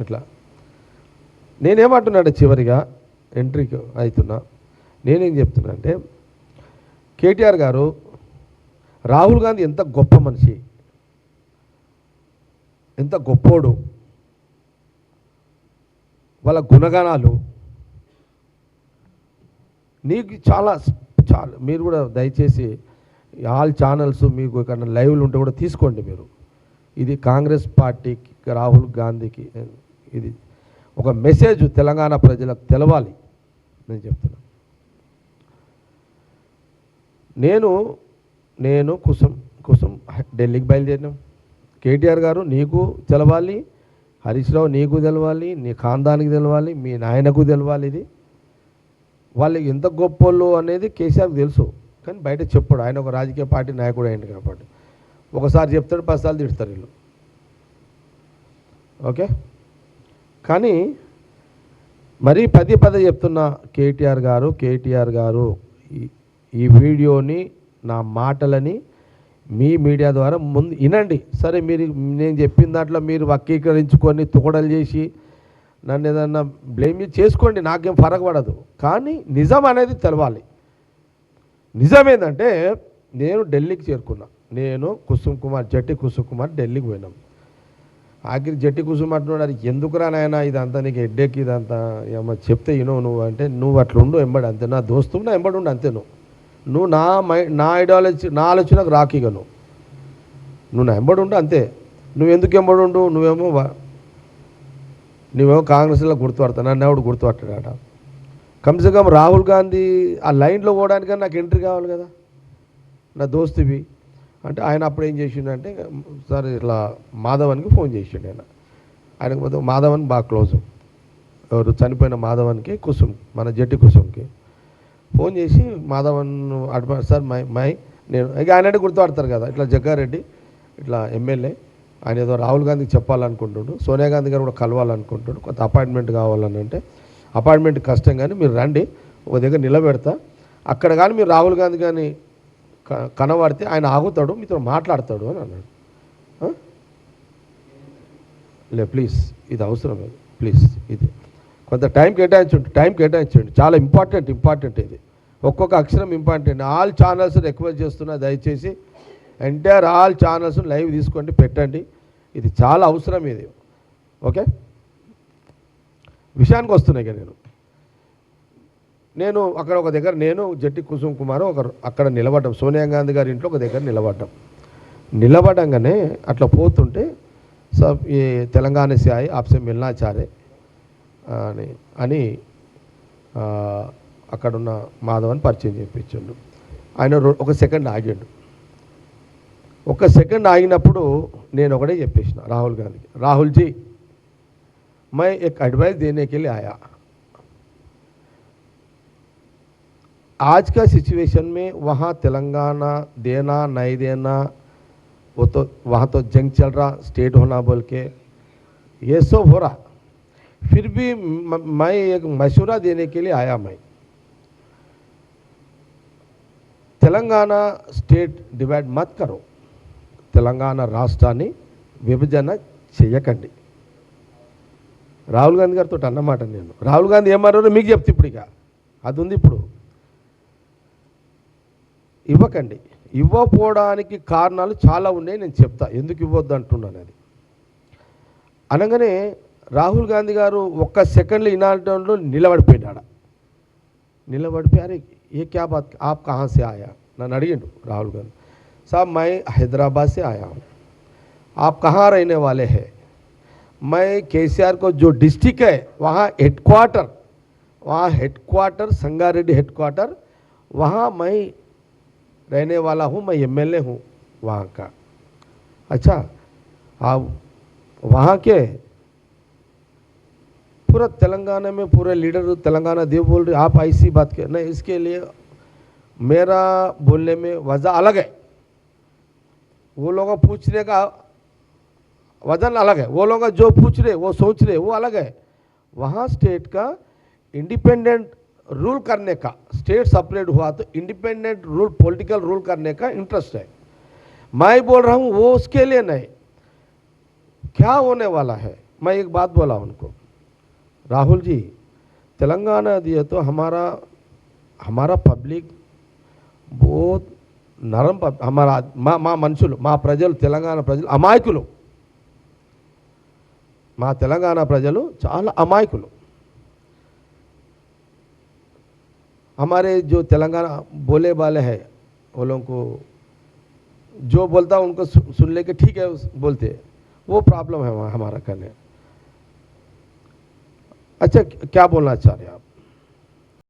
ఇట్లా నేనేమంటున్నాడు చివరిగా ఎంట్రీకి అవుతున్నా, నేనేం చెప్తున్నా అంటే కేటీఆర్ గారు రాహుల్ గాంధీ ఎంత గొప్ప మనిషి, ఎంత గొప్పోడు, వాళ్ళ గుణగణాలు నీకు చాలా చాలా మీరు కూడా దయచేసి ఆల్ ఛానల్స్ మీకు ఇక్కడ లైవ్లు ఉంటే కూడా తీసుకోండి మీరు. ఇది కాంగ్రెస్ పార్టీకి రాహుల్ గాంధీకి ఇది ఒక మెసేజ్ తెలంగాణ ప్రజలకు తెలవాలి నేను చెప్తున్నా. నేను కుసం ఢిల్లీకి బయలుదేరినాం. కేటీఆర్ గారు నీకు తెలవాలి, హరీష్ రావు నీకు తెలవాలి, నీ ఖాందానికి తెలవాలి, మీ నాయనకు తెలవాలి. ఇది వాళ్ళు ఎంత గొప్పోళ్ళు అనేది కేసీఆర్కి తెలుసు, కానీ బయట చెప్పాడు. ఆయన ఒక రాజకీయ పార్టీ నాయకుడు అయింది కాబట్టి ఒకసారి చెప్తాడు, 10 సార్లు తిడతారు వీళ్ళు. ఓకే, కానీ మరీ పదే చెప్తున్న కేటీఆర్ గారు ఈ వీడియోని, నా మాటలని మీ మీడియా ద్వారా ముందు వినండి. సరే, నేను చెప్పిన దాంట్లో మీరు వక్రీకరించుకొని తుకడలు చేసి నన్ను ఏదన్నా బ్లేమ్ చేసుకోండి, నాకేం ఫరక పడదు. కానీ నిజం అనేది తెలవాలి. నిజమేందంటే నేను ఢిల్లీకి చేరుకున్నా. నేను జట్టి కుసుమ్ కుమార్ ఢిల్లీకి పోయినాం. ఆఖరి జట్టి కుసుమ్ అంటున్నాడు, ఎందుకురా నాయనా ఇదంతా నీకు హెడ్డేక్, ఇదంతా ఏమో చెప్తే నువ్వు అంటే నువ్వు అట్లా ఉండు ఎంబడి, అంతే నా దోస్తు నా ఎంబడి ఉండు అంతే. నువ్వు నా ఐడియాలజీ నా ఆలోచనకు రాకిగా నువ్వు నా ఎంబడి ఉండు అంతే. నువ్వు ఎందుకు ఎంబడి ఉండు, నువ్వేమో కాంగ్రెస్లో గుర్తుపడతావు, నన్ను ఎవడు గుర్తుపట్టాడట. కమ్సే కమ్ రాహుల్ గాంధీ ఆ లైన్లో పోవడానికన్నా నాకు ఎంట్రీ కావాలి కదా, నా దోస్తువి అంటే. ఆయన అప్పుడు ఏం చేసిండంటే, సార్ ఇట్లా మాధవన్కి ఫోన్ చేసిండు. ఆయనకు పోతే మాధవన్ బాగా క్లోజు, ఎవరు చనిపోయిన మాధవన్కి మన జట్టి కుసుమ్కి ఫోన్ చేసి మాధవన్ సార్ నేను ఇక ఆయన గుర్తుపడతారు కదా, ఇట్లా జగ్గారెడ్డి ఇట్లా ఎమ్మెల్యే, ఆయన ఏదో రాహుల్ గాంధీకి చెప్పాలనుకుంటున్నాడు, సోనియా గాంధీ గారు కూడా కలవాలనుకుంటాడు, కొంత అపాయింట్మెంట్ కావాలని. అంటే అపాయింట్మెంట్ కష్టం, కానీ మీరు రండి, ఒక దగ్గర నిలబెడతా, అక్కడ కానీ మీరు రాహుల్ గాంధీ కానీ కనబడితే ఆయన ఆగుతాడు, మీతో మాట్లాడతాడు అని అన్నాడు. ప్లీజ్ ఇది అవసరం, ప్లీజ్ ఇది కొంత టైం కేటాయించండి, చాలా ఇంపార్టెంట్ ఇది, ఒక్కొక్క అక్షరం ఇంపార్టెంట్. ఆల్ ఛానల్స్ రిక్వెస్ట్ చేస్తున్నా, దయచేసి ఎంటైర్ ఆల్ ఛానల్స్ లైవ్ తీసుకోండి, పెట్టండి, ఇది చాలా అవసరం ఇది. ఓకే, విషయానికి వస్తున్నాయి. నేను అక్కడ ఒక దగ్గర, నేను జట్టి కుసుమ్ కుమార్ అక్కడ నిలబడ్డాం, సోనియా గాంధీ గారి ఇంట్లో ఒక దగ్గర నిలబడంగానే అట్లా పోతుంటే సబ్ ఈ తెలంగాణ సే ఆయే ఆప్సే మిల్నా చారే అని అక్కడున్న మాధవన్ పరిచయం చేయించాడు. ఆయన ఒక సెకండ్ ఆగాడు. ఒక సెకండ్ ఆగినప్పుడు నేను ఒకటే చెప్పేసిన రాహుల్ గాంధీకి, రాహుల్ జీ मैं एक एडवाइस देने के लिए आया. आज का सिचुएशन में वहाँ तेलंगाना देना नहीं देना वो तो वहाँ तो जंग चल रहा, स्टेट होना बोल के ये सब हो रहा, फिर भी मैं एक मशवरा देने के लिए आया. मैं तेलंगाना स्टेट डिवाइड मत करो, తెలంగాణ రాష్ట్రాన్ని విభజన చేయకండి. రాహుల్ గాంధీ గారితో అన్నమాట నేను. రాహుల్ గాంధీ ఏమన్నారో మీకు చెప్తే ఇప్పుడు ఇక అది ఉంది. ఇప్పుడు ఇవ్వకండి, ఇవ్వకపోవడానికి కారణాలు చాలా ఉన్నాయి, నేను చెప్తా ఎందుకు ఇవ్వద్దు అంటున్నాను. అది అనగానే రాహుల్ గాంధీ గారు ఒక్క సెకండ్లో ఇనాటంలో నిలబడిపోయినాడు. అరే ఏ క్యా బాత్ ఆప్ కహా సే ఆయా నన్ను అడిగిండు రాహుల్ గాంధీ. साहब मैं हैदराबाद से आया हूँ, आप कहाँ रहने वाले हैं? मैं केसीआर को जो डिस्ट्रिक्ट है वहाँ हेडक्वार्टर संगारेड्डी हेडक्वार्टर, वहाँ मैं रहने वाला हूँ, मैं एमएलए हूँ वहाँ का. अच्छा, आप वहाँ के पूरा तेलंगाना में पूरे लीडर तेलंगाना देव बोल रहे, आप ऐसी बात के नहीं, इसके लिए मेरा बोलने में वजह अलग है, वो लोग पूछने का वजन अलग है, वो लोग जो पूछ रहे वो सोच रहे वो अलग है. वहाँ स्टेट का इंडिपेंडेंट रूल करने का, स्टेट सेपरेट हुआ तो इंडिपेंडेंट रूल पॉलिटिकल रूल करने का इंटरेस्ट है. मैं बोल रहा हूँ वो उसके लिए नहीं, क्या होने वाला है मैं एक बात बोला उनको, राहुल जी तेलंगाना दिए तो हमारा हमारा पब्लिक बहुत నరం हमारा మా మనుషులు మా ప్రజలు తెలంగాణ ప్రజలు అమాయకులు, మా తెలంగాణ ప్రజలు చాలా అమాయకులు. हमारे जो तेलंगाना बोले वाले हैं वो लोगों को जो बोलता उनको सुन लेके ठीक है बोलते, वो प्रॉब्लम है हमारा करने. अच्छा क्या बोलना चाह रहे हैं आप?